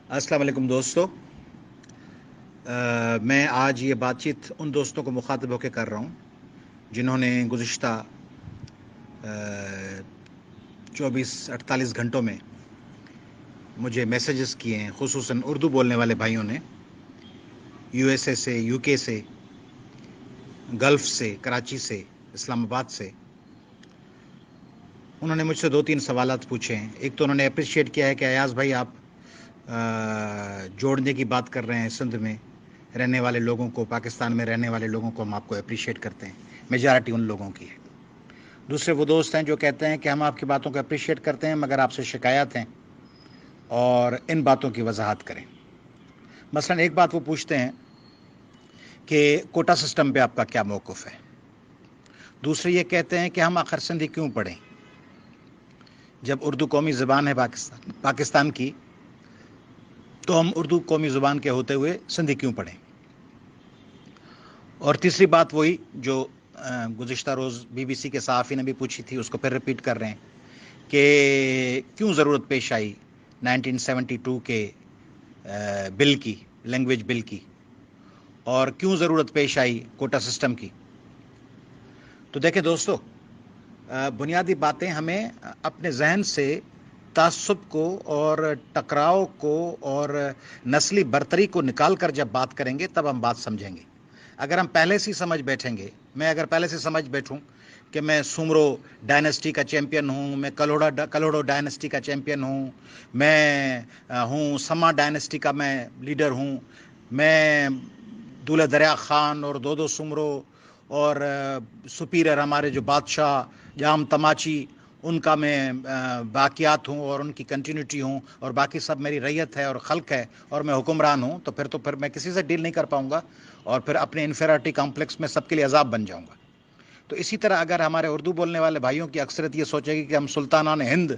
السلام علیکم دوستو. میں آج یہ بات چیت ان دوستوں کو مخاطب ہو کے کر رہا ہوں جنہوں نے گزشتہ 24-48 گھنٹوں میں مجھے میسیجز کیے ہیں، خصوصاً اردو بولنے والے بھائیوں نے، یو ایس اے سے، یو کے سے، گلف سے، کراچی سے، اسلام آباد سے. انہوں نے مجھ سے 2-3 سوالات پوچھے ہیں. ایک تو انہوں نے اپریشیٹ کیا ہے کہ ایاز بھائی آپ جوڑنے کی بات کر رہے ہیں، سندھ میں رہنے والے لوگوں کو، پاکستان میں رہنے والے لوگوں کو ہم آپ کو اپریشیٹ کرتے ہیں. میجارٹی ان لوگوں کی ہے. دوسرے وہ دوست ہیں جو کہتے ہیں کہ ہم آپ کی باتوں کو اپریشیٹ کرتے ہیں مگر آپ سے شکایات ہیں اور ان باتوں کی وضاحت کریں. مثلا ایک بات وہ پوچھتے ہیں کہ کوٹا سسٹم پہ آپ کا کیا موقف ہے. دوسرے یہ کہتے ہیں کہ ہم آخر سندھی کیوں پڑھیں جب اردو قومی زبان ہے پاکستان کی، تو ہم اردو قومی زبان کے ہوتے ہوئے سندھی کیوں پڑھیں. اور تیسری بات وہی جو گزشتہ روز بی بی سی کے صحافی نے بھی پوچھی تھی، اس کو پھر رپیٹ کر رہے ہیں کہ کیوں ضرورت پیش آئی 1972 کے بل کی، لینگویج بل کی، اور کیوں ضرورت پیش آئی کوٹا سسٹم کی. تو دیکھیں دوستو، بنیادی باتیں ہمیں اپنے ذہن سے تعصب کو اور ٹکراؤ کو اور نسلی برتری کو نکال کر جب بات کریں گے تب ہم بات سمجھیں گے. اگر ہم پہلے سے سمجھ بیٹھیں گے، میں اگر پہلے سے سمجھ بیٹھوں کہ میں سومرو ڈائنسٹی کا چیمپئن ہوں، میں کلوڑو ڈائنسٹی کا چیمپئن ہوں، میں ہوں سما ڈائنسٹی کا میں لیڈر ہوں، میں دولہ دریا خان اور دودو سومرو اور سپیریئر ہمارے جو بادشاہ جام تماچی، ان کا میں باقیات ہوں اور ان کی کنٹینیوٹی ہوں، اور باقی سب میری ریت ہے اور خلق ہے اور میں حکمران ہوں، تو پھر میں کسی سے ڈیل نہیں کر پاؤں گا اور پھر اپنے انفیریٹی کمپلیکس میں سب کے لیے عذاب بن جاؤں گا. تو اسی طرح اگر ہمارے اردو بولنے والے بھائیوں کی اکثریت یہ سوچے گی کہ ہم سلطانان ہند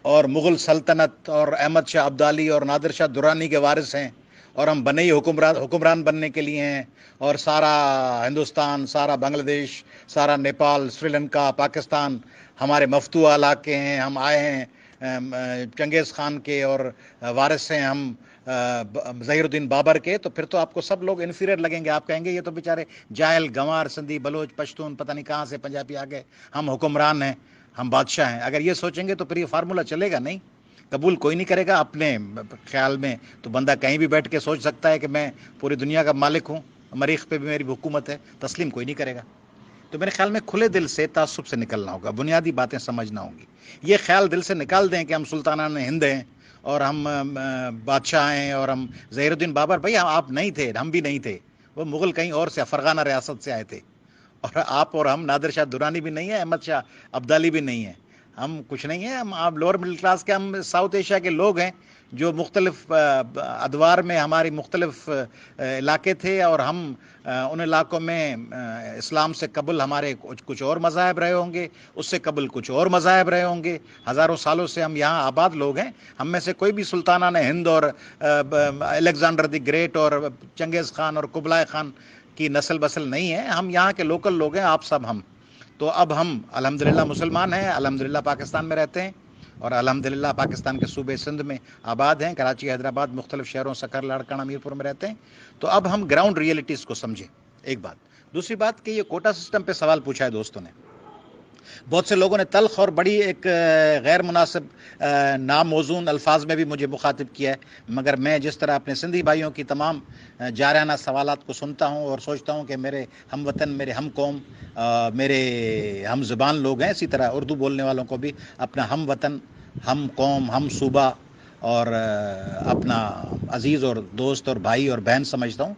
اور مغل سلطنت اور احمد شاہ ابدالی اور نادر شاہ درانی کے وارث ہیں اور ہم بنے ہی حکمران بننے کے لیے ہیں، اور سارا ہندوستان، سارا بنگلہ دیش، سارا نیپال، سری لنکا، پاکستان ہمارے مفتوح علاقے ہیں، ہم آئے ہیں چنگیز خان کے اور وارث ہیں ہم ظہیر الدین بابر کے، تو پھر تو آپ کو سب لوگ انفیریئر لگیں گے. آپ کہیں گے یہ تو بیچارے جاہل گنوار سندھی بلوچ پشتون پتہ نہیں کہاں سے پنجابی آ گئے، ہم حکمران ہیں، ہم بادشاہ ہیں. اگر یہ سوچیں گے تو پھر یہ فارمولہ چلے گا نہیں، قبول کوئی نہیں کرے گا. اپنے خیال میں تو بندہ کہیں بھی بیٹھ کے سوچ سکتا ہے کہ میں پوری دنیا کا مالک ہوں، مریخ پہ بھی میری حکومت ہے، تسلیم کوئی نہیں کرے گا. تو میرے خیال میں کھلے دل سے تعصب سے نکلنا ہوگا، بنیادی باتیں سمجھنا ہوں گی. یہ خیال دل سے نکال دیں کہ ہم سلطانان ہند ہیں اور ہم بادشاہ ہیں اور ہم ظہیر الدین بابر، بھائی آپ نہیں تھے، ہم بھی نہیں تھے، وہ مغل کہیں اور سے فرغانہ ریاست سے آئے تھے، اور آپ اور ہم نادر شاہ درانی بھی نہیں ہیں، احمد شاہ ابدالی بھی نہیں ہیں، ہم کچھ نہیں ہیں. ہم آپ لوور مڈل کلاس کے، ہم ساؤتھ ایشیا کے لوگ ہیں جو مختلف ادوار میں ہماری مختلف علاقے تھے، اور ہم ان علاقوں میں اسلام سے قبل ہمارے کچھ اور مذاہب رہے ہوں گے، اس سے قبل کچھ اور مذاہب رہے ہوں گے. ہزاروں سالوں سے ہم یہاں آباد لوگ ہیں. ہم میں سے کوئی بھی سلطانان ہند اور الیگزینڈر دی گریٹ اور چنگیز خان اور قبلائے خان کی نسل بسل نہیں ہے. ہم یہاں کے لوکل لوگ ہیں، آپ سب ہم. تو اب ہم الحمدللہ مسلمان ہیں، الحمدللہ پاکستان میں رہتے ہیں، اور الحمدللہ پاکستان کے صوبے سندھ میں آباد ہیں، کراچی، حیدرآباد، مختلف شہروں، سکر، لاڑکانہ، میرپور میں رہتے ہیں. تو اب ہم گراؤنڈ ریئلٹیز کو سمجھیں. ایک بات. دوسری بات کہ یہ کوٹا سسٹم پہ سوال پوچھا ہے دوستوں نے، بہت سے لوگوں نے تلخ اور بڑی ایک غیر مناسب ناموزون الفاظ میں بھی مجھے مخاطب کیا ہے، مگر میں جس طرح اپنے سندھی بھائیوں کی تمام جارحانہ سوالات کو سنتا ہوں اور سوچتا ہوں کہ میرے ہم وطن، میرے ہم قوم، میرے ہم زبان لوگ ہیں، اسی طرح اردو بولنے والوں کو بھی اپنا ہم وطن، ہم قوم، ہم صوبہ اور اپنا عزیز اور دوست اور بھائی اور بہن سمجھتا ہوں.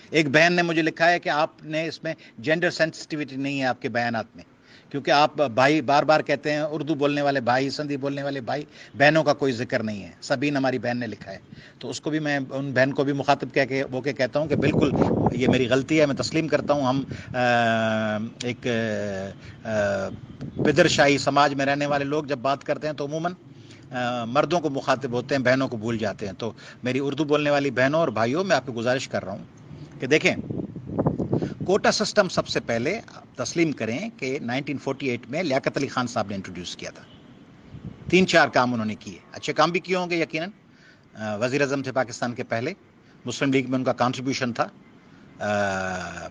ایک بہن نے مجھے لکھا ہے کہ آپ نے اس میں جینڈر سینسٹیوٹی نہیں ہے آپ کے بیانات میں، کیونکہ آپ بھائی بار بار کہتے ہیں اردو بولنے والے بھائی، سندھی بولنے والے بھائی، بہنوں کا کوئی ذکر نہیں ہے. سبین ہماری بہن نے لکھا ہے. تو اس کو بھی میں ان بہن کو بھی مخاطب کہہ کے وہ کہتا ہوں کہ بالکل یہ میری غلطی ہے، میں تسلیم کرتا ہوں. ہم ایک پدر شاہی سماج میں رہنے والے لوگ جب بات کرتے ہیں تو عموماً مردوں کو مخاطب ہوتے ہیں، بہنوں کو بھول جاتے ہیں. تو میری اردو بولنے والی بہنوں اور بھائیوں، میں آپ کو گزارش کر رہا ہوں کہ دیکھیں، کوٹا سسٹم سب سے پہلے تسلیم کریں کہ 1948 میں لیاقت علی خان صاحب نے انٹروڈیوس کیا تھا. 3-4 کام انہوں نے کیے، اچھے کام بھی کیے ہوں گے یقیناً، وزیر اعظم تھے پاکستان کے پہلے, مسلم لیگ میں ان کا کنٹریبیوشن تھا,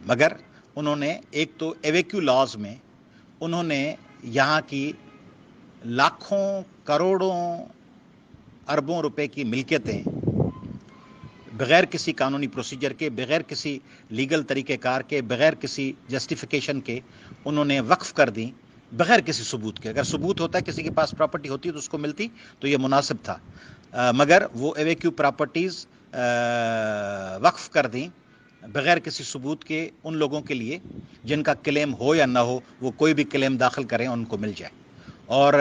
مگر انہوں نے ایک تو ایویکیو لاز میں انہوں نے یہاں کی لاکھوں کروڑوں اربوں روپے کی ملکیتیں بغیر کسی قانونی پروسیجر کے, بغیر کسی لیگل طریقہ کار کے, بغیر کسی جسٹیفیکیشن کے انہوں نے وقف کر دیں, بغیر کسی ثبوت کے. اگر ثبوت ہوتا ہے کسی کے پاس پراپرٹی ہوتی تو اس کو ملتی تو یہ مناسب تھا, مگر وہ ایویکیو پراپرٹیز وقف کر دیں بغیر کسی ثبوت کے ان لوگوں کے لیے جن کا کلیم ہو یا نہ ہو, وہ کوئی بھی کلیم داخل کریں ان کو مل جائے. اور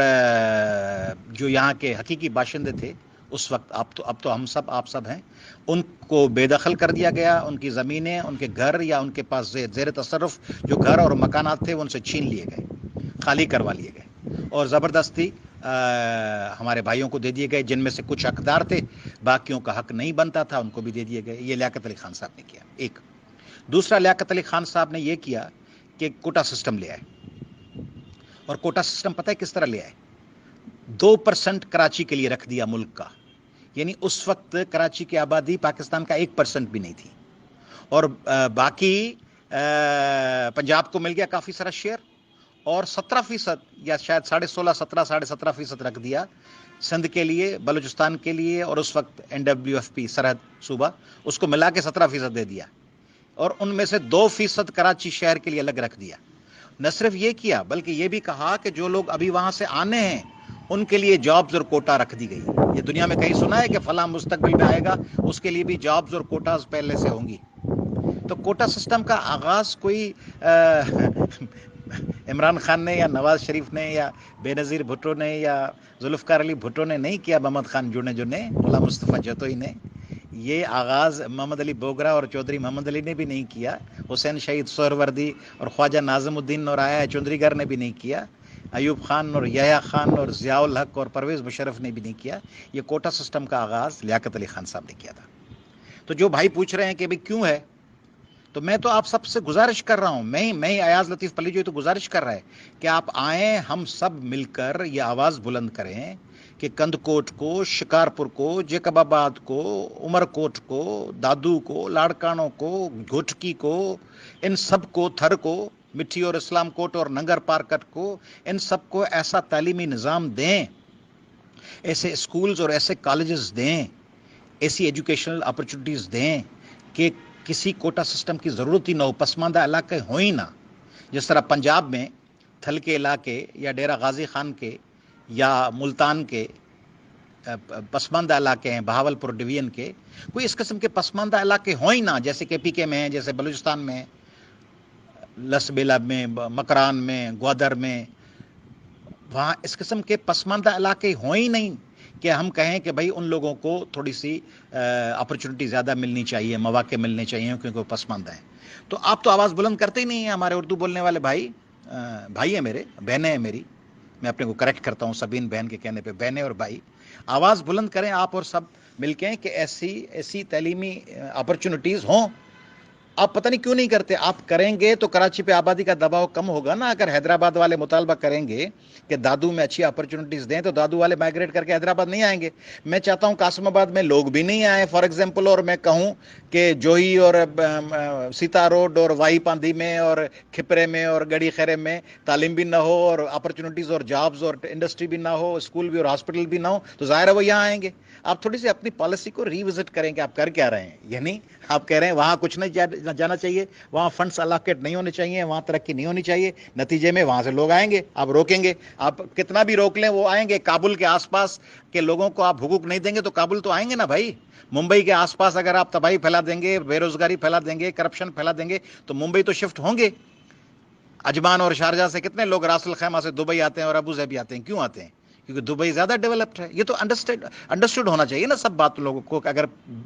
جو یہاں کے حقیقی باشندے تھے اس وقت, اب تو ہم سب آپ سب ہیں, ان کو بے دخل کر دیا گیا, ان کی زمینیں, ان کے گھر یا ان کے پاس زیر تصرف جو گھر اور مکانات تھے وہ ان سے چھین لیے گئے, خالی کروا لیے گئے, اور زبردستی ہمارے بھائیوں کو دے دیے گئے جن میں سے کچھ حقدار تھے, باقیوں کا حق نہیں بنتا تھا ان کو بھی دے دیے گئے. یہ لیاقت علی خان صاحب نے کیا. ایک دوسرا, لیاقت علی خان صاحب نے یہ کیا کہ کوٹا سسٹم لے آئے, اور کوٹا سسٹم پتہ ہے کس طرح لے آئے, 2% کراچی کے لیے رکھ دیا ملک کا. یعنی اس وقت کراچی کی آبادی پاکستان کا 1% بھی نہیں تھی, اور باقی پنجاب کو مل گیا کافی سارا شیئر, اور 17% یا شاید 16.5 17% رکھ دیا سندھ کے لیے, بلوچستان کے لیے, اور اس وقت NWFP سرحد صوبہ, اس کو ملا کے 17% دے دیا, اور ان میں سے 2% کراچی شہر کے لیے الگ رکھ دیا. نہ صرف یہ کیا بلکہ یہ بھی کہا کہ جو لوگ ابھی وہاں سے آنے ہیں ان کے لیے جابز اور کوٹا رکھ دی گئی. یہ دنیا میں کہیں سنا ہے کہ فلاں مستقبل میں آئے گا اس کے لیے بھی جابز اور کوٹاز پہلے سے ہوں گی. تو کوٹا سسٹم کا آغاز کوئی عمران خان نے یا نواز شریف نے یا بے نظیر بھٹو نے یا ذوالفقار علی بھٹو نے نہیں کیا, محمد خان جو نے ملا مصطفیٰ جتوئی نے, یہ آغاز محمد علی بوگرا اور چودھری محمد علی نے بھی نہیں کیا, حسین شہید سہروردی اور خواجہ ناظم الدین اور آیا چودھری گر نے بھی نہیں کیا, ایوب خان اور یحییٰ خان اور ضیاء الحق اور پرویز مشرف نے بھی نہیں کیا. یہ کوٹا سسٹم کا آغاز لیاقت علی خان صاحب نے کیا تھا. تو جو بھائی پوچھ رہے ہیں کہ بھئی کیوں ہے, تو میں تو آپ سب سے گزارش کر رہا ہوں, میں ہی ایاز لطیف پلی جو تو گزارش کر رہا ہے کہ آپ آئیں, ہم سب مل کر یہ آواز بلند کریں کہ کند کوٹ کو, شکارپور کو, جیکب آباد کو, عمر کوٹ کو, دادو کو, لاڑکانوں کو, گھوٹکی کو, ان سب کو, تھر کو, مٹھی اور اسلام کوٹ اور ننگر پارکٹ کو, ان سب کو ایسا تعلیمی نظام دیں, ایسے اسکولز اور ایسے کالجز دیں, ایسی ایجوکیشنل اپرچونٹیز دیں کہ کسی کوٹا سسٹم کی ضرورت ہی نہ ہو, پسماندہ علاقے ہوں ہی نہ. جس طرح پنجاب میں تھل کے علاقے یا ڈیرہ غازی خان کے یا ملتان کے پسماندہ علاقے ہیں, بہاول پور ڈویژن کے, کوئی اس قسم کے پسماندہ علاقے ہوں ہی نہ, جیسے کہ PK میں ہیں, جیسے بلوچستان میں, لسبیلا میں, مکران میں, گوادر میں, وہاں اس قسم کے پسماندہ علاقے ہوں ہی نہیں کہ ہم کہیں کہ بھائی ان لوگوں کو تھوڑی سی اپرچونٹی زیادہ ملنی چاہیے, مواقع ملنے چاہیے کیونکہ وہ پسماندہ ہیں. تو آپ تو آواز بلند کرتے ہی نہیں ہیں. ہمارے اردو بولنے والے بھائی ہیں میرے, بہنیں ہیں میری, میں اپنے کو کریکٹ کرتا ہوں, سبین بہن کے کہنے پہ بہنیں اور بھائی, آواز بلند کریں آپ اور سب مل کے کہ ایسی تعلیمی اپرچونٹیز ہوں. آپ پتہ نہیں کیوں نہیں کرتے, آپ کریں گے تو کراچی پہ آبادی کا دباؤ کم ہوگا نا. اگر حیدرآباد والے مطالبہ کریں گے کہ دادو میں اچھی اپرچونٹیز دیں تو دادو والے مائگریٹ کر کے حیدرآباد نہیں آئیں گے. میں چاہتا ہوں قاسم آباد میں لوگ بھی نہیں آئیں فار ایگزامپل, اور میں کہوں کہ جوہی اور سیتا روڈ اور وائی پاندھی میں اور کھپرے میں اور گڑی خیرے میں تعلیم بھی نہ ہو اور اپرچونٹیز اور جابز اور انڈسٹری بھی نہ ہو, اسکول بھی اور ہاسپٹل بھی نہ ہو, تو ظاہر ہے وہ یہاں آئیں گے. آپ تھوڑی سی اپنی پالیسی کو ریوزٹ کریں کہ آپ کر کیا رہے ہیں. یعنی آپ کہہ رہے ہیں وہاں کچھ نہیں جانا چاہیے, وہاں فنڈس الوکیٹ نہیں ہونے چاہیے, وہاں ترقی نہیں ہونی چاہیے, نتیجے میں وہاں سے لوگ آئیں گے. آپ روکیں گے, آپ کتنا بھی روک لیں وہ آئیں گے. کابل کے آس پاس کے لوگوں کو آپ حقوق نہیں دیں گے تو کابل تو آئیں گے نا بھائی. ممبئی کے آس پاس اگر آپ تباہی پھیلا دیں گے, بے روزگاری پھیلا دیں گے, کرپشن پھیلا دیں گے تو ممبئی تو شفٹ ہوں گے. اجمان اور شارجہ سے کتنے لوگ راس الخیمہ سے دبئی آتے ہیں اور ابو ظہبی آتے ہیں. کیوں آتے ہیں؟ کیونکہ دبئی زیادہ ڈیولپڈ ہے. یہ تو انڈرسٹوڈ ہونا چاہیے نا سب بات لوگوں کو, کہ اگر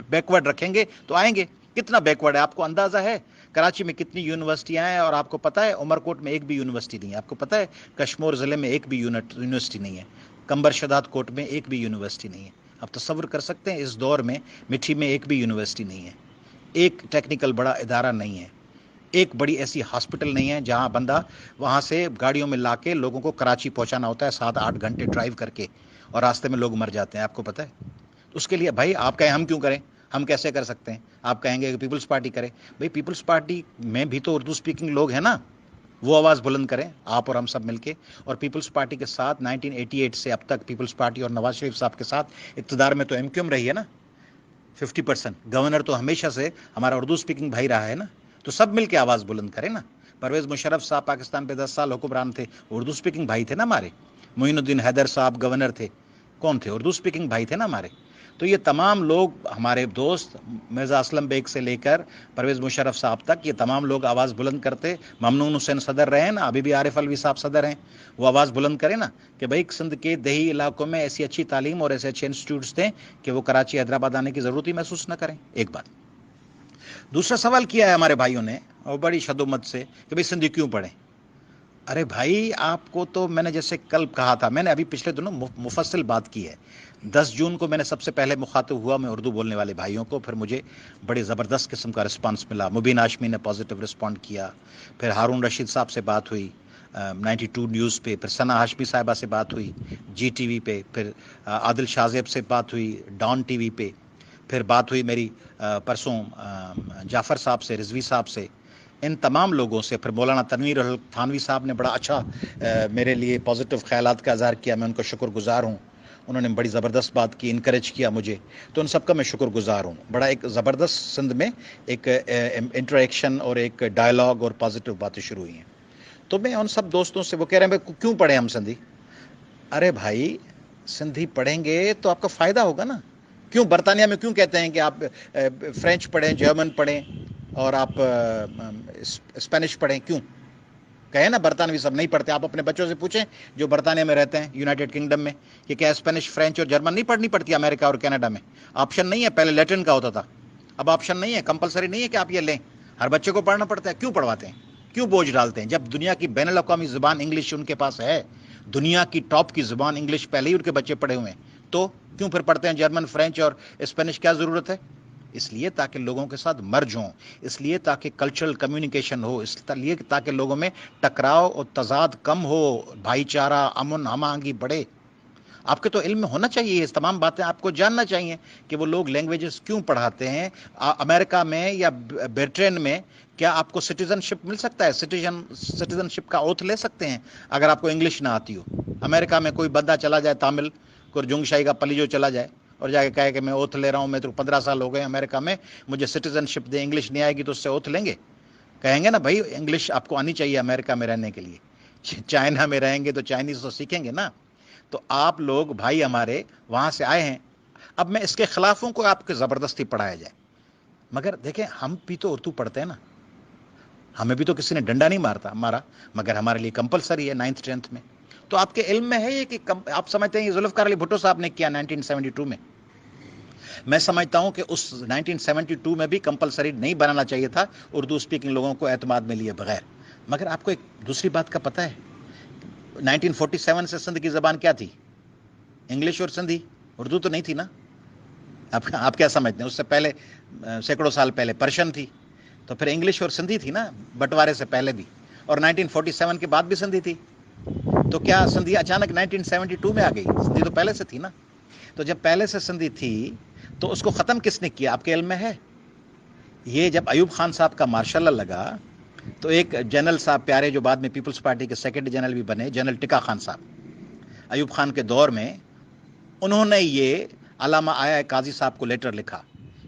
بیکورڈ رکھیں گے تو آئیں گے. کتنا بیکورڈ ہے آپ کو اندازہ ہے؟ کراچی میں کتنی یونیورسٹیاں ہیں, اور آپ کو پتہ ہے عمر کوٹ میں ایک بھی یونیورسٹی نہیں ہے. آپ کو پتہ ہے کشمور ضلع میں ایک بھی یونیورسٹی نہیں ہے. کمبر شداد کوٹ میں ایک بھی یونیورسٹی نہیں ہے. آپ تصور کر سکتے ہیں اس دور میں مٹھی میں ایک بھی یونیورسٹی نہیں ہے, ایک ٹیکنیکل بڑا ادارہ نہیں ہے, ایک بڑی ایسی ہاسپٹل نہیں ہے جہاں بندہ وہاں سے گاڑیوں میں لا کے لوگوں کو کراچی پہنچانا ہوتا ہے 7-8 گھنٹے ڈرائیو کر کے, اور راستے میں لوگ مر جاتے ہیں. آپ کو پتہ ہے اس کے لیے بھائی آپ کہیں ہم کیوں کریں, ہم کیسے کر سکتے ہیں؟ آپ کہیں گے کہ پیپلز پارٹی کرے. بھائی پیپلز پارٹی میں بھی تو اردو اسپیکنگ لوگ ہیں نا, وہ آواز بلند کریں, آپ اور ہم سب مل کے. اور پیپلز پارٹی کے ساتھ 1988 سے اب تک پیپلز پارٹی اور نواز شریف صاحب کے ساتھ اقتدار میں تو ایم کیو ایم رہی ہے نا 50%. گورنر تو ہمیشہ سے ہمارا اردو اسپیکنگ بھائی رہا ہے نا, تو سب مل کے آواز بلند کریں نا. پرویز مشرف صاحب پاکستان پہ 10 سال حکمران تھے, اردو اسپیکنگ بھائی تھے نا ہمارے. معین الدین حیدر صاحب گورنر تھے, کون تھے؟ اردو اسپیکنگ بھائی تھے نا ہمارے. تو یہ تمام لوگ ہمارے دوست, مرزا اسلم بیگ سے لے کر پرویز مشرف صاحب تک, یہ تمام لوگ آواز بلند کرتے. ممنون حسین صدر رہے نا, ابھی بھی عارف الوی صاحب صدر ہیں, وہ آواز بلند کریں نا کہ بھائی سندھ کے دیہی علاقوں میں ایسی اچھی تعلیم اور ایسے اچھے انسٹیٹیوٹس دیں کہ وہ کراچی حیدرآباد آنے کی ضرورت ہی محسوس نہ کریں. ایک بات. دوسرا سوال کیا ہے ہمارے بھائیوں نے اور بڑی شدومت سے کہ بھائی سندھی کیوں پڑھیں. ارے بھائی آپ کو تو میں نے جیسے کل کہا تھا, میں نے ابھی پچھلے دنوں مفصل بات کی ہے. 10 جون کو میں نے سب سے پہلے مخاطب ہوا میں اردو بولنے والے بھائیوں کو, پھر مجھے بڑے زبردست قسم کا رسپانس ملا. مبین ہاشمی نے پازیٹیو رسپونڈ کیا, پھر ہارون رشید صاحب سے بات ہوئی 92 نیوز پہ, پھر ثنا ہاشمی صاحبہ سے بات ہوئی جی ٹی وی پہ, پھر عادل شاہ زیب سے بات ہوئی ڈان ٹی وی پہ, پھر بات ہوئی میری پرسوں جعفر صاحب سے, رضوی صاحب سے, ان تمام لوگوں سے. پھر مولانا تنویر تھانوی صاحب نے بڑا اچھا میرے لیے پازیٹیو خیالات کا اظہار کیا, میں ان کا شکر گزار ہوں. انہوں نے بڑی زبردست بات کی, انکریج کیا مجھے, تو ان سب کا میں شکر گزار ہوں. بڑا ایک زبردست سندھ میں ایک انٹریکشن اور ایک ڈائلاگ اور پازیٹیو باتیں شروع ہوئی ہیں. تو میں ان سب دوستوں سے, وہ کہہ رہے ہیں کیوں پڑھیں ہم سندھی. ارے بھائی سندھی پڑھیں گے تو آپ کا فائدہ ہوگا نا. کیوں برطانیہ میں کیوں کہتے ہیں کہ آپ فرینچ پڑھیں, جرمن پڑھیں اور آپ اسپینش پڑھیں؟ کیوں کہیں نا برطانوی سب نہیں پڑھتے. آپ اپنے بچوں سے پوچھیں جو برطانیہ میں رہتے ہیں, یونائٹڈ کنگڈم میں, کہ کیا اسپینش, فرینچ اور جرمن نہیں پڑھنی پڑتی امریکہ اور کینیڈا میں؟ آپشن نہیں ہے, پہلے لیٹن کا ہوتا تھا, اب آپشن نہیں ہے, کمپلسری نہیں ہے کہ آپ یہ لیں. ہر بچے کو پڑھنا پڑتا ہے. کیوں پڑھواتے ہیں, کیوں بوجھ ڈالتے ہیں؟ جب دنیا کی بین الاقوامی زبان انگلش ان کے پاس ہے, دنیا کی ٹاپ کی زبان انگلش پہلے ہی ان کے بچے پڑھے ہوئے ہیں, تو کیوں پھر پڑھتے ہیں جرمن, فرینچ اور اسپینش؟ کیا ضرورت ہے؟ اس لیے تاکہ لوگوں کے ساتھ مرج ہوں, اس لیے تاکہ کلچرل کمیونیکیشن ہو, اس لیے تاکہ لوگوں میں ٹکراؤ اور تضاد کم ہو, بھائی چارہ, امن, ہم آہنگی بڑھے. آپ کے تو علم میں ہونا چاہیے, اس تمام باتیں آپ کو جاننا چاہیے کہ وہ لوگ لینگویجز کیوں پڑھاتے ہیں. امریکہ میں یا برٹین میں کیا آپ کو سٹیزن شپ مل سکتا ہے؟ سٹیزن شپ کا اوتھ لے سکتے ہیں اگر آپ کو انگلش نہ آتی ہو؟ امریکہ میں کوئی بندہ چلا جائے, تامل جنگ شاہی کا پلی جو چلا جائے اور جا کے کہے کہ میں اوتھ لے رہا ہوں, میں تو 15 سال ہو گئے امریکہ میں, مجھے سٹیزن شپ دے, انگلش نہیں آئے گی تو اس سے اوتھ لیں گے؟ کہیں گے نا بھائی انگلش آپ کو آنی چاہیے امریکہ میں رہنے کے لیے. چائنا میں رہیں گے تو چائنیز تو سیکھیں گے نا. تو آپ لوگ بھائی ہمارے وہاں سے آئے ہیں, اب میں اس کے خلافوں کو آپ کے زبردستی پڑھایا جائے. مگر دیکھیں ہم بھی تو اردو پڑھتے ہیں نا, ہمیں بھی تو کسی نے ڈنڈا نہیں مارا, مگر ہمارے لیے کمپلسری ہے 9th 10th میں. تو آپ کے علم میں ہے یہ کہ آپ سمجھتے ہیں یہ ذوالفقار علی بھٹو صاحب نے کیا 1972 میں؟ میں سمجھتا ہوں کہ اس 1972 میں بھی کمپلسری نہیں بنانا چاہیے تھا اردو اسپیکنگ لوگوں کو اعتماد میں لیے بغیر. مگر آپ کو ایک دوسری بات کا پتہ ہے, 1947 سے سندھ کی زبان کیا تھی؟ انگلش اور سندھی, اردو تو نہیں تھی نا. آپ کیا سمجھتے ہیں؟ اس سے پہلے سینکڑوں سال پہلے پرشین تھی, تو پھر انگلش اور سندھی تھی نا بٹوارے سے پہلے بھی, اور 1947 کے بعد بھی سندھی تھی. تو کیا سندھی اچانک 1972 میں آ گئی؟ سندھی تو پہلے سے تھی نا. تو جب پہلے سے سندھی تھی تو اس کو ختم کس نے کیا؟ آپ کے علم میں ہے؟ یہ جب ایوب خان صاحب کا مارشاء اللہ لگا تو ایک جنرل صاحب پیارے جو بعد میں پیپلز پارٹی کے سیکنڈری جنرل بھی بنے, جنرل ٹکا خان صاحب, ایوب خان کے دور میں انہوں نے یہ علامہ آیا قاضی صاحب کو لیٹر لکھا,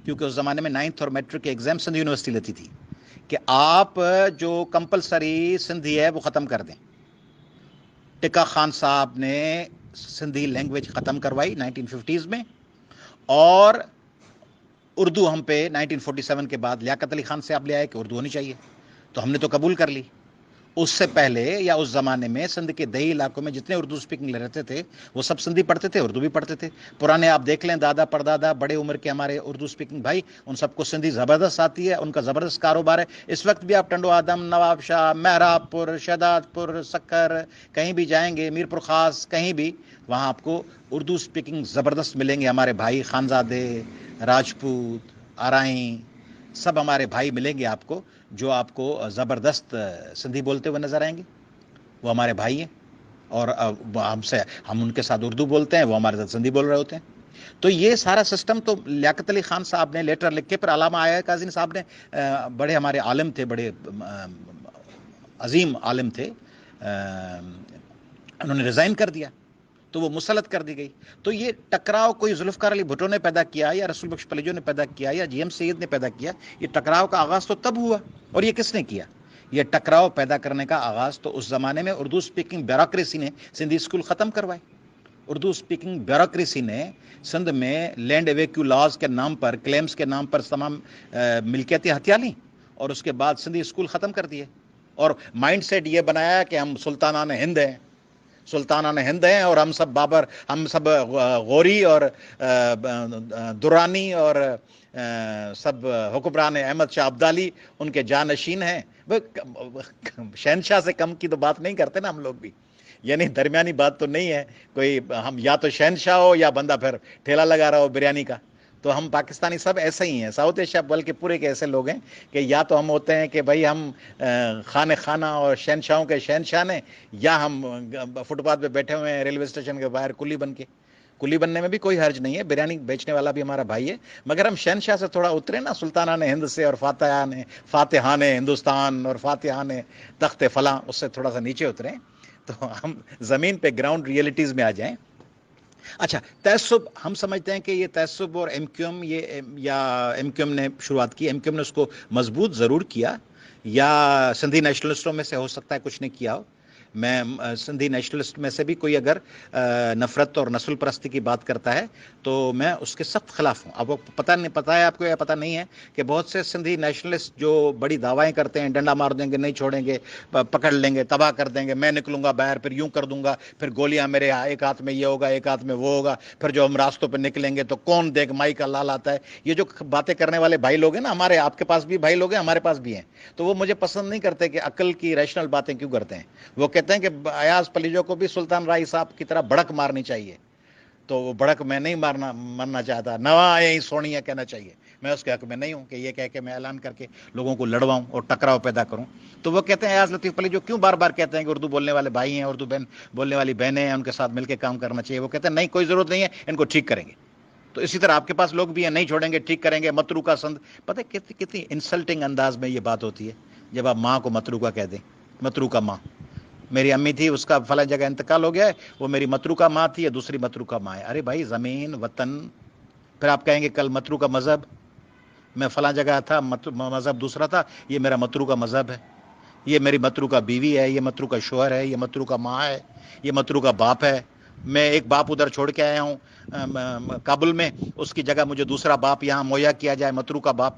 کیونکہ اس زمانے میں 9th اور میٹرک کے ایگزام سندھ یونیورسٹی لیتی تھی, کہ آپ جو کمپلسری سندھی ہے وہ ختم کر دیں. ٹکا خان صاحب نے سندھی لینگویج ختم کروائی 1950s میں, اور اردو ہم پہ 1947 کے بعد لیاقت علی خان سے آپ لے آئے کہ اردو ہونی چاہیے, تو ہم نے تو قبول کر لی. اس سے پہلے یا اس زمانے میں سندھ کے دیہی علاقوں میں جتنے اردو اسپیکنگ رہتے تھے وہ سب سندھی پڑھتے تھے, اردو بھی پڑھتے تھے. پرانے آپ دیکھ لیں دادا پردادا بڑے عمر کے ہمارے اردو اسپیکنگ بھائی, ان سب کو سندھی زبردست آتی ہے, ان کا زبردست کاروبار ہے. اس وقت بھی آپ ٹنڈو آدم, نواب شاہ, مہراب پور, شہداد پور, سکر, کہیں بھی جائیں گے, میر پور خاص, کہیں بھی, وہاں آپ کو اردو اسپیکنگ زبردست ملیں گے. ہمارے بھائی خانزادے, راجپوت, آرائیں, سب ہمارے بھائی ملیں گے آپ کو, جو آپ کو زبردست سندھی بولتے ہوئے نظر آئیں گے. وہ ہمارے بھائی ہیں, اور ہم ان کے ساتھ اردو بولتے ہیں, وہ ہمارے ساتھ سندھی بول رہے ہوتے ہیں. تو یہ سارا سسٹم تو لیاقت علی خان صاحب نے لیٹر لکھ کے، پھر علامہ آیا کاظمی صاحب نے، بڑے ہمارے عالم تھے، بڑے عظیم عالم تھے، انہوں نے ریزائن کر دیا تو وہ مسلط کر دی گئی. تو یہ ٹکراؤ کوئی ذوالفقار علی بھٹو نے پیدا کیا یا رسول بخش پلیجو نے پیدا کیا یا جی ایم سید نے پیدا کیا. یہ ٹکراؤ کا آغاز تو تب ہوا. اور یہ کس نے کیا؟ یہ ٹکراؤ پیدا کرنے کا آغاز تو اس زمانے میں اردو سپیکنگ بیوروکریسی نے سندھی اسکول ختم کروائے. اردو سپیکنگ بیوروکریسی نے سندھ میں لینڈ ایویکیو لاز کے نام پر، کلیمز کے نام پر تمام ملکیتیں ہتھیا لیں اور اس کے بعد سندھی اسکول ختم کر دیے. اور مائنڈ سیٹ یہ بنایا کہ ہم سلطانان ہند ہیں، سلطانان ہند ہیں، اور ہم سب بابر، ہم سب غوری اور درانی اور سب حکمران احمد شاہ ابدالی ان کے جانشین ہیں. شہنشاہ سے کم کی تو بات نہیں کرتے نا ہم لوگ بھی، یعنی درمیانی بات تو نہیں ہے کوئی. ہم یا تو شہنشاہ ہو یا بندہ پھر ٹھیلا لگا رہا ہو بریانی کا. تو ہم پاکستانی سب ایسے ہی ہیں، ساؤتھ ایشیا بلکہ پورے کے ایسے لوگ ہیں کہ یا تو ہم ہوتے ہیں کہ بھائی ہم خانہ اور شہنشاہوں کے شہنشاہ ہیں، یا ہم فٹ پاتھ پہ بیٹھے ہوئے ہیں ریلوے اسٹیشن کے باہر کلی بن کے. کلی بننے میں بھی کوئی حرج نہیں ہے، بریانی بیچنے والا بھی ہمارا بھائی ہے، مگر ہم شہنشاہ سے تھوڑا اترے نا، سلطانان ہند سے اور فاتحان ہندوستان اور فاتحان تخت فلاں، اس سے تھوڑا سا نیچے اتریں تو ہم زمین پہ گراؤنڈ ریئلٹیز میں آ جائیں. اچھا، تعصب ہم سمجھتے ہیں کہ یہ تعصب اور ایم کیو ایم، یہ یا ایم کیو ایم نے شروعات کی، ایم کیو ایم نے اس کو مضبوط ضرور کیا، یا سندھی نیشنلسٹوں میں سے ہو سکتا ہے کچھ نے کیا ہو. میں سندھی نیشنلسٹ میں سے بھی کوئی اگر نفرت اور نسل پرستی کی بات کرتا ہے تو میں اس کے سخت خلاف ہوں. اب وہ پتہ ہے آپ کو یا پتہ نہیں ہے کہ بہت سے سندھی نیشنلسٹ جو بڑی دعوائیں کرتے ہیں، ڈنڈا مار دیں گے، نہیں چھوڑیں گے، پکڑ لیں گے، تباہ کر دیں گے، میں نکلوں گا باہر پھر یوں کر دوں گا، پھر گولیاں میرے ایک ہاتھ میں یہ ہوگا ایک ہاتھ میں وہ ہوگا، پھر جو ہم راستوں پہ نکلیں گے تو کون دیکھ مائی کا لال آتا ہے. یہ جو باتیں کرنے والے بھائی لوگ ہیں نا، ہمارے آپ کے پاس بھی بھائی لوگ ہیں، ہمارے پاس بھی ہیں، تو وہ مجھے پسند نہیں کرتے کہ عقل کی ریشنل باتیں کیوں کرتے ہیں. وہ کہتے ہیں کہ ایاز پلیجو کو بھی سلطان رائی صاحب کی طرح بڑک مارنی چاہیے. تو وہ بڑک میں نہیں مرنا چاہتا، نوا آئے سونی کہنا چاہیے. میں اس کے حق میں نہیں ہوں کہ یہ کہہ کے میں اعلان کر کے لوگوں کو لڑواؤں اور ٹکراؤ پیدا کروں. تو وہ کہتے ہیں ایاز لطیف پلیجو کیوں بار بار کہتے ہیں کہ اردو بولنے والے بھائی ہیں، اردو بولنے والی بہنیں ہیں، ان کے ساتھ مل کے کام کرنا چاہیے. وہ کہتے ہیں نہیں، کوئی ضرورت نہیں ہے، ان کو ٹھیک کریں گے. تو اسی طرح آپ کے پاس لوگ بھی ہیں، نہیں چھوڑیں گے، ٹھیک کریں گے. متروکہ سند، پتہ ہے کتنی انسلٹنگ انداز میں یہ بات ہوتی ہے جب آپ ماں کو متروکہ کہہ دیں. متروکہ ماں، میری امی تھی، اس کا فلاں جگہ انتقال ہو گیا ہے، وہ میری متروکہ ماں تھی، یا دوسری متروکہ ماں ہے. ارے بھائی، زمین وطن. پھر آپ کہیں گے کل متروکہ مذہب، میں فلاں جگہ تھا، مذہب دوسرا تھا، یہ میرا متروکہ مذہب ہے، یہ میری متروکہ بیوی ہے، یہ متروکہ شوہر ہے، یہ متروکہ ماں ہے، یہ متروکہ باپ ہے. میں ایک باپ ادھر چھوڑ کے آیا ہوں کابل میں، اس کی جگہ مجھے دوسرا باپ یہاں مہیا کیا جائے، متروکہ باپ.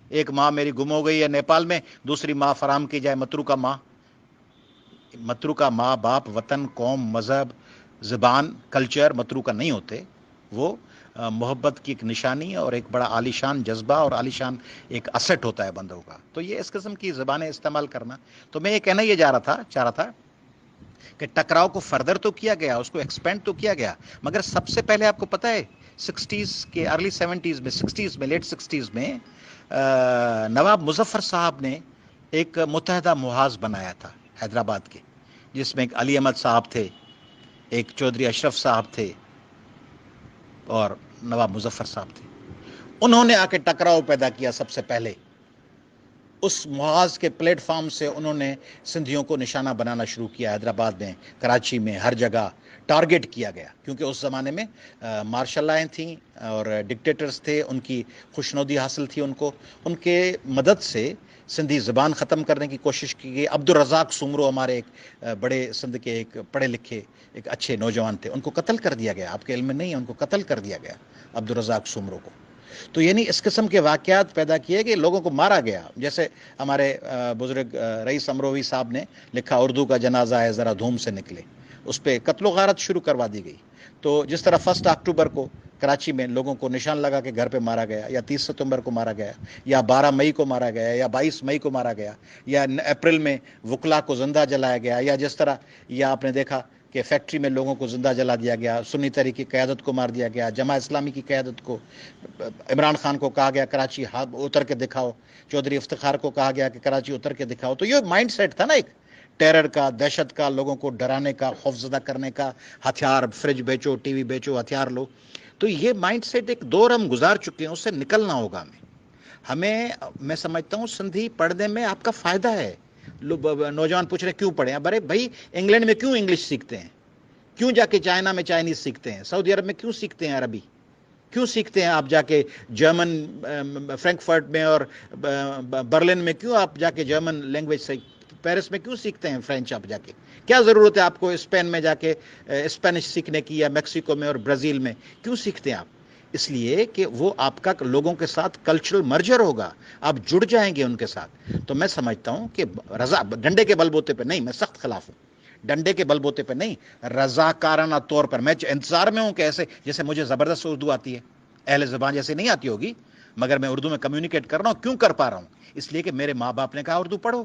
ایک ماں میری گم ہو گئی ہے نیپال میں، دوسری ماں فراہم کی جائے، متروکہ ماں. متروکہ ماں باپ، وطن، قوم، مذہب، زبان، کلچر متروکہ نہیں ہوتے. وہ محبت کی ایک نشانی اور ایک بڑا عالیشان جذبہ اور عالیشان ایک اسٹ ہوتا ہے بندوں کا. تو یہ اس قسم کی زبانیں استعمال کرنا، تو میں یہ کہنا یہ چاہ رہا تھا کہ ٹکراؤ کو فردر تو کیا گیا، اس کو ایکسپینڈ تو کیا گیا، مگر سب سے پہلے آپ کو پتہ ہے 60s کے ارلی 70s میں، 60s میں، لیٹ 60s میں نواب مظفر صاحب نے ایک متحدہ محاذ بنایا تھا حیدرآباد کے، جس میں ایک علی احمد صاحب تھے، ایک چودھری اشرف صاحب تھے، اور نواب مظفر صاحب تھے. انہوں نے آ کے ٹکراؤ پیدا کیا سب سے پہلے. اس محاذ کے پلیٹ فارم سے انہوں نے سندھیوں کو نشانہ بنانا شروع کیا. حیدرآباد میں، کراچی میں، ہر جگہ ٹارگٹ کیا گیا، کیونکہ اس زمانے میں مارشل لائیں تھیں اور ڈکٹیٹرز تھے، ان کی خوشنودی حاصل تھی. ان کے مدد سے سندھی زبان ختم کرنے کی کوشش کی گئی. عبدالرزاق سومرو ہمارے ایک بڑے سندھ کے ایک پڑھے لکھے ایک اچھے نوجوان تھے، ان کو قتل کر دیا گیا. آپ کے علم میں نہیں ہے، ان کو قتل کر دیا گیا عبدالرزاق سومرو کو. تو یعنی اس قسم کے واقعات پیدا کیے کہ لوگوں کو مارا گیا. جیسے ہمارے بزرگ رئیس امروی صاحب نے لکھا، اردو کا جنازہ ہے ذرا دھوم سے نکلے، اس پہ قتل و غارت شروع کروا دی گئی. تو جس طرح 1 اکتوبر کو کراچی میں لوگوں کو نشان لگا کے گھر پہ مارا گیا، یا 30 ستمبر کو مارا گیا، یا 12 مئی کو مارا گیا، یا 22 مئی کو مارا گیا، یا اپریل میں وکلا کو زندہ جلایا گیا، یا جس طرح یا آپ نے دیکھا کہ فیکٹری میں لوگوں کو زندہ جلا دیا گیا، سنی تحریک کی قیادت کو مار دیا گیا، جماعت اسلامی کی قیادت کو، عمران خان کو کہا گیا کراچی اتر کے دکھاؤ، چودھری افتخار کو کہا گیا کہ کراچی اتر کے دکھاؤ. تو یہ مائنڈ سیٹ تھا نا، ایک ٹیرر کا، دہشت کا، لوگوں کو ڈرانے کا، خوفزدہ کرنے کا، ہتھیار، فریج بیچو، ٹی وی بیچو، ہتھیار لو. تو یہ مائنڈ سیٹ ایک دور ہم گزار چکے ہیں، اس سے نکلنا ہوگا ہمیں. میں سمجھتا ہوں سندھی پڑھنے میں آپ کا فائدہ ہے. نوجوان پوچھ رہے کیوں پڑھیں؟ ارے بھائی انگلینڈ میں کیوں انگلش سیکھتے ہیں؟ کیوں جا کے چائنا میں چائنیز سیکھتے ہیں؟ سعودی عرب میں کیوں سیکھتے ہیں عربی؟ کیوں سیکھتے ہیں آپ جا کے جرمن فرینکفرٹ میں اور برلن میں کیوں آپ جا کے جرمن لینگویج سے؟ پیرس میں کیوں سیکھتے ہیں فرینچ آپ جا کے؟ کیا ضرورت ہے آپ کو اسپین میں جا کے اسپینش سیکھنے کی، یا میکسیکو میں اور برازیل میں کیوں سیکھتے ہیں آپ؟ اس لیے کہ وہ آپ کا لوگوں کے ساتھ کلچرل مرجر ہوگا، آپ جڑ جائیں گے ان کے ساتھ. تو میں سمجھتا ہوں کہ ڈنڈے کے بل بوتے پہ نہیں، میں سخت خلاف ہوں. ڈنڈے کے بل بوتے پہ نہیں، رضاکارانہ طور پر. میں انتظار میں ہوں کہ ایسے جیسے مجھے زبردست اردو آتی ہے، اہل زبان جیسے نہیں آتی ہوگی، مگر میں اردو میں کمیونیکیٹ کر رہا ہوں. کیوں کر پا رہا ہوں؟ اس لیے کہ میرے ماں باپ نے کہا اردو پڑھو.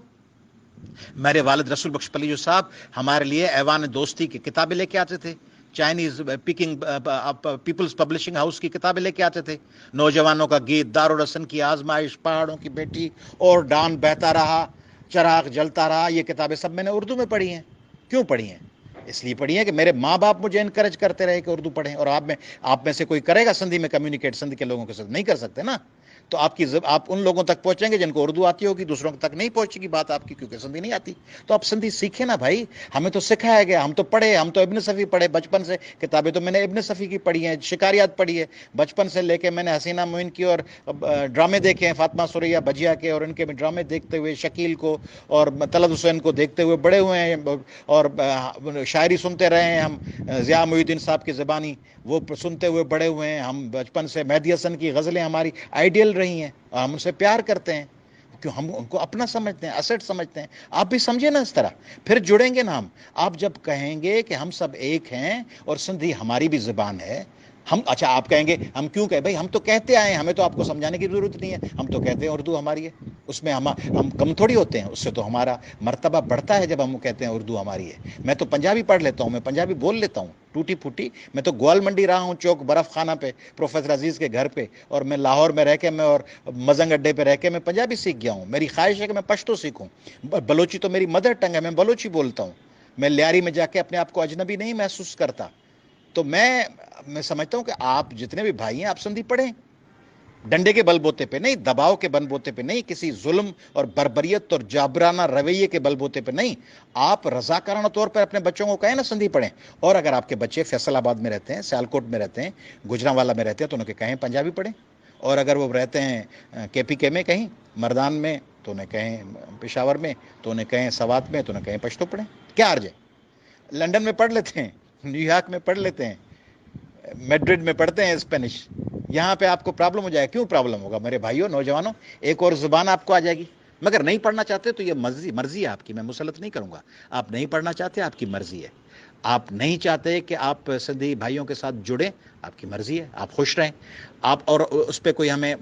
میرے والد رسول بخش پلیجو صاحب ہمارے لیے ایوان دوستی کی کتابیں لے کے آتے تھے، چائنیز پیپلز پبلشنگ ہاؤس کی کتابیں لے کے آتے تھے. نوجوانوں کا گیت، دارالحسن کی آزمائش، پہاڑوں کی بیٹی، اور ڈان بہتا رہا، چراغ جلتا رہا، یہ کتابیں سب میں نے اردو میں پڑھی ہیں. کیوں پڑھی ہیں؟ اس لیے پڑھی ہیں کہ میرے ماں باپ مجھے انکریج کرتے رہے کہ اردو پڑھیں. اور آپ میں سے کوئی کرے گا سندھی میں کمیونیکیٹ سندھ کے لوگوں کے ساتھ؟ نہیں کر سکتے نا. تو آپ ان لوگوں تک پہنچیں گے جن کو اردو آتی ہوگی، دوسروں تک نہیں پہنچے گی بات آپ کی، کیونکہ سندھی نہیں آتی. تو آپ سندھی سیکھیں نا بھائی. ہمیں تو سکھایا گیا، ہم تو پڑھے، ہم تو ابن صفی پڑھے بچپن سے. کتابیں تو میں نے ابن صفی کی پڑھی ہیں، شکاریات پڑھی ہے بچپن سے لے کے. میں نے حسینہ معین کی اور ڈرامے دیکھے ہیں، فاطمہ سوریا بجیا کے، اور ان کے ڈرامے دیکھتے ہوئے، شکیل کو اور طلعت حسین کو دیکھتے ہوئے بڑے ہوئے ہیں. اور شاعری سنتے رہے ہیں ہم، ضیاء محی الدین صاحب کی زبانی وہ سنتے ہوئے بڑے ہوئے ہیں ہم بچپن سے. مہدی حسن کی غزلیں ہماری آئیڈیل رہی ہیں، ہم ان سے پیار کرتے ہیں کیوں ہم ان کو اپنا سمجھتے ہیں، ایسٹ سمجھتے ہیں. آپ بھی سمجھے نا اس طرح، پھر جڑیں گے نا ہم. آپ جب کہیں گے کہ ہم سب ایک ہیں اور سندھی ہماری بھی زبان ہے، ہم اچھا آپ کہیں گے ہم کیوں کہیں؟ بھائی ہم تو کہتے آئے ہیں، ہمیں تو آپ کو سمجھانے کی ضرورت نہیں ہے. ہم تو کہتے ہیں اردو ہماری ہے، اس میں ہم کم تھوڑی ہوتے ہیں. اس سے تو ہمارا مرتبہ بڑھتا ہے جب ہم کہتے ہیں اردو ہماری ہے. میں تو پنجابی پڑھ لیتا ہوں، میں پنجابی بول لیتا ہوں ٹوٹی پھوٹی. میں تو گوال منڈی رہا ہوں، چوک برف خانہ پہ پروفیسر عزیز کے گھر پہ، اور میں لاہور میں رہ کے میں اور مزنگ اڈے پہ رہ کے میں پنجابی سیکھ گیا ہوں. میری خواہش ہے کہ میں پشتو سیکھوں. بلوچی تو میری مدر ٹنگ ہے، میں بلوچی بولتا ہوں. میں لیاری میں جا کے اپنے آپ کو اجنبی نہیں محسوس کرتا. تو میں سمجھتا ہوں کہ آپ جتنے بھی بھائی ہیں آپ سندھی پڑھیں، ڈنڈے کے بل بوتے پہ نہیں، دباؤ کے بل بوتے پہ نہیں، کسی ظلم اور بربریت اور جابرانہ رویے کے بل بوتے پہ نہیں. آپ رضاکارانہ طور پر اپنے بچوں کو کہیں نا سندھی پڑھیں. اور اگر آپ کے بچے فیصل آباد میں رہتے ہیں، سیالکوٹ میں رہتے ہیں، گجرانوالا میں رہتے ہیں، تو انہیں کہیں پنجابی پڑھیں. اور اگر وہ رہتے ہیں کے پی کے میں کہیں مردان میں، تو انہیں کہیں پشاور میں، تو انہیں کہیں سوات میں، تو انہیں کہیں پشتو پڑھیں. کیا عرض ہے؟ لنڈن میں پڑھ لیتے ہیں، نیو یارک میں پڑھ لیتے ہیں، میڈرڈ میں پڑھتے ہیں اسپینش. یہاں پہ آپ کو پرابلم ہو جائے. کیوں پرابلم ہوگا میرے بھائیوں نوجوانوں؟ ایک اور زبان آپ کو آ جائے گی. مگر نہیں پڑھنا چاہتے تو یہ مرضی ہے آپ کی، میں مسلط نہیں کروں گا. آپ نہیں پڑھنا چاہتے، آپ کی مرضی ہے. آپ نہیں چاہتے کہ آپ سندھی بھائیوں کے ساتھ جڑیں، آپ کی مرضی ہے، آپ خوش رہیں. آپ اور اس پہ کوئی ہمیں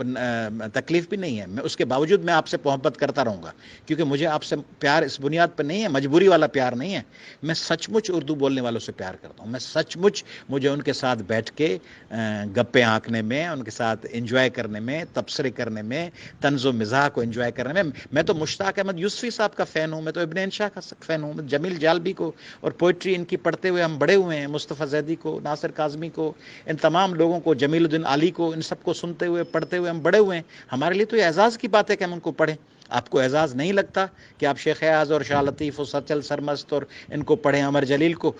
تکلیف بھی نہیں ہے. میں اس کے باوجود میں آپ سے محبت کرتا رہوں گا، کیونکہ مجھے آپ سے پیار اس بنیاد پہ نہیں ہے، مجبوری والا پیار نہیں ہے. میں سچ مچ اردو بولنے والوں سے پیار کرتا ہوں. میں سچ مچ مجھے ان کے ساتھ بیٹھ کے گپیں آنکھنے میں، ان کے ساتھ انجوائے کرنے میں، تبصرے کرنے میں، طنز و مزاح کو انجوائے کرنے میں تو مشتاق احمد یوسفی صاحب کا فین ہوں، میں تو ابن انشا کا فین ہوں، جمیل جالبی کو اور پوئٹری ان کی پڑھتے ہوئے ہم بڑے ہوئے ہیں، مصطفیٰ زیدی کو، ناصر کاظمی کو، ان تمام لوگوں کو، جمیل الدین علی کو، ان سب کو سنتے ہوئے پڑھتے ہوئے ہم بڑے ہوئے ہیں. ہمارے لیے تو یہ اعزاز کی بات ہے کہ ہم ان کو پڑھیں. آپ کو اعزاز نہیں لگتا کہ آپ شیخ ایاز اور شاہ لطیف اور سچل سرمست اور ان کو پڑھیں، عمر جلیل کو؟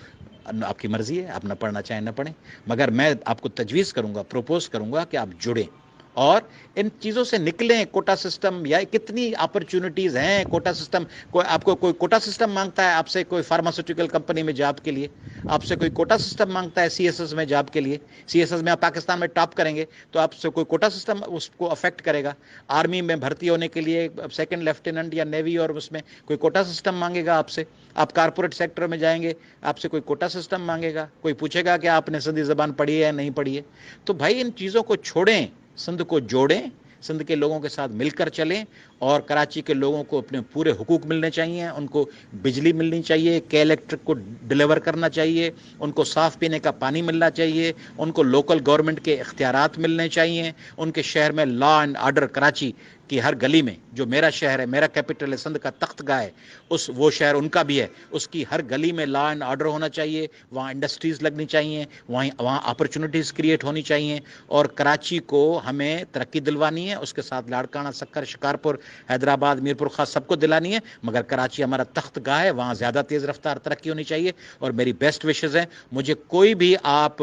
آپ کی مرضی ہے، آپ نہ پڑھنا چاہیں نہ پڑھیں. مگر میں آپ کو تجویز کروں گا، پروپوز کروں گا کہ آپ جڑیں اور ان چیزوں سے نکلیں. کوٹا سسٹم، یا کتنی اپرچونٹیز ہیں کوٹا سسٹم. آپ کو کوئی کوٹا سسٹم مانگتا ہے آپ سے، کوئی فارماسیوٹیکل کمپنی میں جاب کے لیے آپ سے کوئی کوٹا سسٹم مانگتا ہے، سی ایس ایس میں جاب کے لیے. سی ایس ایس میں آپ پاکستان میں ٹاپ کریں گے تو آپ سے کوئی کوٹا سسٹم اس کو افیکٹ کرے گا. آرمی میں بھرتی ہونے کے لیے سیکنڈ لیفٹیننٹ یا نیوی، اور اس میں کوئی کوٹا سسٹم مانگے گا آپ سے. آپ کارپوریٹ سیکٹر میں جائیں گے، آپ سے کوئی کوٹا سسٹم مانگے گا، کوئی پوچھے گا کہ آپ نے سندھی زبان پڑھی ہے یا نہیں پڑھی ہے. تو بھائی ان چیزوں کو چھوڑیں، سندھ کو جوڑیں، سندھ کے لوگوں کے ساتھ مل کر چلیں. اور کراچی کے لوگوں کو اپنے پورے حقوق ملنے چاہیے. ان کو بجلی ملنی چاہیے، کے الیکٹرک کو ڈلیور کرنا چاہیے، ان کو صاف پینے کا پانی ملنا چاہیے، ان کو لوکل گورنمنٹ کے اختیارات ملنے چاہیے، ان کے شہر میں لا اینڈ آرڈر کراچی کہ ہر گلی میں جو میرا شہر ہے، میرا کیپٹل ہے سندھ کا تخت گاہ ہے، وہ شہر ان کا بھی ہے، اس کی ہر گلی میں لا اینڈ آرڈر ہونا چاہیے، وہاں انڈسٹریز لگنی چاہیے، وہاں اپرچونٹیز کریٹ ہونی چاہیے، اور کراچی کو ہمیں ترقی دلوانی ہے، اس کے ساتھ لاڑکانہ، سکر، شکارپور، حیدرآباد، میر پور خاص سب کو دلانی ہے، مگر کراچی ہمارا تخت گاہ ہے، وہاں زیادہ تیز رفتار ترقی ہونی چاہیے، اور میری بیسٹ وشز ہیں۔ مجھے کوئی بھی آپ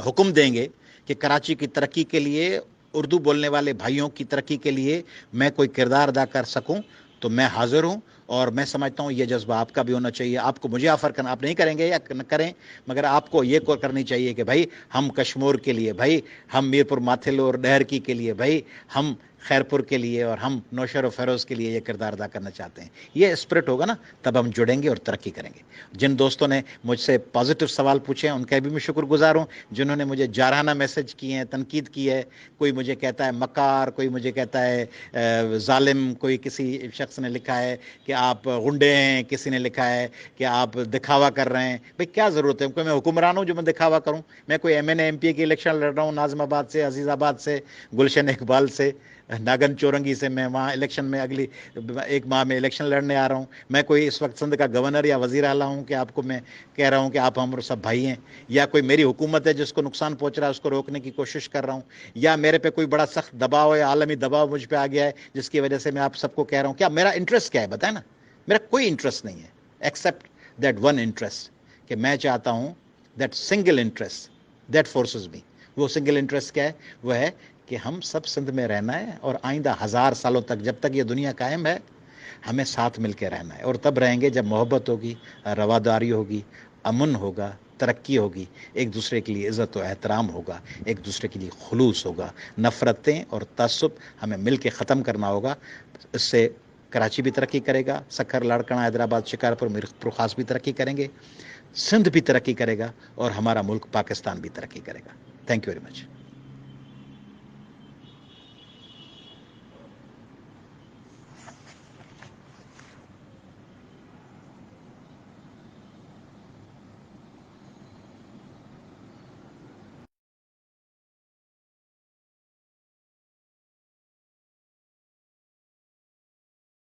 حکم دیں گے کہ کراچی کی ترقی کے لیے، اردو بولنے والے بھائیوں کی ترقی کے لیے میں کوئی کردار ادا کر سکوں تو میں حاضر ہوں، اور میں سمجھتا ہوں یہ جذبہ آپ کا بھی ہونا چاہیے۔ آپ کو مجھے آفر کرنا، آپ نہیں کریں گے یا نہ کریں، مگر آپ کو یہ کرنی چاہیے کہ بھائی ہم کشمور کے لیے، بھائی ہم میر پور ماتھل اور ڈہرکی کے لیے، بھائی ہم خیرپور کے لیے، اور ہم نوشہر و فیروز کے لیے یہ کردار ادا کرنا چاہتے ہیں۔ یہ اسپرٹ ہوگا نا، تب ہم جڑیں گے اور ترقی کریں گے۔ جن دوستوں نے مجھ سے پازیٹیو سوال پوچھے ہیں ان کا بھی میں شکر گزار ہوں، جنہوں نے مجھے جارحانہ میسج کیے ہیں، تنقید کی ہے، کوئی مجھے کہتا ہے مکار، کوئی مجھے کہتا ہے ظالم، کوئی کسی شخص نے لکھا ہے کہ آپ غنڈے ہیں، کسی نے لکھا ہے کہ آپ دکھاوا کر رہے ہیں۔ بھئی کیا ضرورت ہے؟ کوئی میں حکمران ہوں جو میں دکھاوا کروں؟ میں کوئی ایم این اے، ایم پی کی الیکشن لڑ رہا ہوں، ناظم آباد سے، عزیز آباد سے، گلشن اقبال سے، ناگن چورنگی سے، میں وہاں الیکشن میں اگلی 1 ماہ میں الیکشن لڑنے آ رہا ہوں۔ میں کوئی اس وقت سندھ کا گورنر یا وزیر اعلیٰ ہوں کہ آپ کو میں کہہ رہا ہوں کہ آپ ہم سب بھائی ہیں، یا کوئی میری حکومت ہے جس کو نقصان پہنچ رہا ہے اس کو روکنے کی کوشش کر رہا ہوں، یا میرے پہ کوئی بڑا سخت دباؤ ہے، عالمی دباؤ مجھ پہ آ گیا ہے جس کی وجہ سے میں آپ سب کو کہہ رہا ہوں۔ کیا میرا انٹرسٹ کیا ہے بتائیں نا؟ میرا کوئی انٹرسٹ نہیں ہے ایکسیپٹ دیٹ ون انٹرسٹ، کہ میں چاہتا ہوں that single interest that forces me. وہ سنگل انٹرسٹ کیا ہے؟ وہ ہے کہ ہم سب سندھ میں رہنا ہے، اور آئندہ 1000 سالوں تک، جب تک یہ دنیا قائم ہے، ہمیں ساتھ مل کے رہنا ہے، اور تب رہیں گے جب محبت ہوگی، رواداری ہوگی، امن ہوگا، ترقی ہوگی، ایک دوسرے کے لیے عزت و احترام ہوگا، ایک دوسرے کے لیے خلوص ہوگا، نفرتیں اور تعصب ہمیں مل کے ختم کرنا ہوگا۔ اس سے کراچی بھی ترقی کرے گا، سکھر، لاڑکانہ، حیدرآباد، شکارپور، میر پور خاص بھی ترقی کریں گے، سندھ بھی ترقی کرے گا، اور ہمارا ملک پاکستان بھی ترقی کرے گا۔ Thank you very much.